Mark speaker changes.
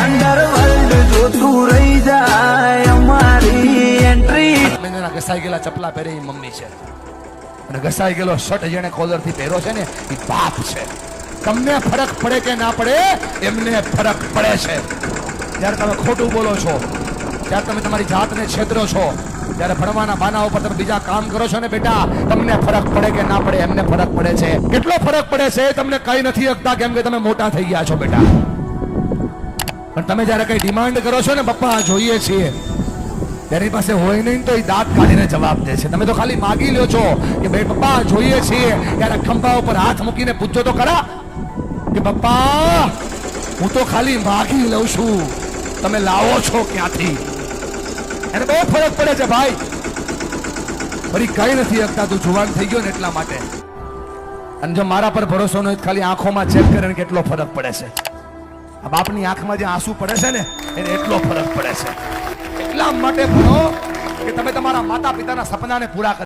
Speaker 1: Underworld જોતું રહી જાય અમારી એન્ટ્રી.
Speaker 2: મેં ઘસાઈ ગયેલા ચપલા પહેરે એ મમ્મી છે અને ઘસાઈ ગયેલો શર્ટ જેને કોલર થી પહેરો છે ને એ બાપ છે. તમને ફરક પડે કે ના પડે એમને ફરક પડે છે. જ્યારે તમે ખોટું બોલો છો, જ્યારે તમે તમારી જાતને છેતરો છો, જ્યારે ભણવાના બાના ઉપર તમે બીજા કામ કરો છો ને બેટા, તમને ફરક પડે કે ના પડે એમને ફરક પડે છે. કેટલો ફરક પડે છે તમને કઈ નથી શકતા, કેમ કે તમે મોટા થઈ ગયા છો બેટા. પણ તમે જ્યારે કઈ ડિમાન્ડ કરો છો ને, પપ્પા જોઈએ છીએ, તેની પાસે હોય નહીં તો એ દાંત કાઢીને જવાબ દે છે. તમે તો ખાલી માગી લ્યો છો કે ભાઈ પપ્પા જોઈએ છીએ, ત્યારે ખંભા ઉપર હાથ મૂકીને પૂછજો તો ખરા કે પપ્પા હું તો ખાલી માગી લઉં છું, તમે લાવો છો ક્યાંથી? એને બહુ ફરક પડે છે ભાઈ. ફરી કઈ નથી શકતા, તું જુવાન થઈ ગયો ને એટલા માટે. અને જો મારા પર ભરોસો ન હોય તો ખાલી આંખોમાં ચેક કરે ને કેટલો ફરક પડે છે. આ બાપની આંખમાં જે આંસુ પડે છે ને એને એટલો ફરક પડે છે. એટલા માટે ભણો કે તમે તમારા માતા પિતાના સપનાને પૂરા કરો.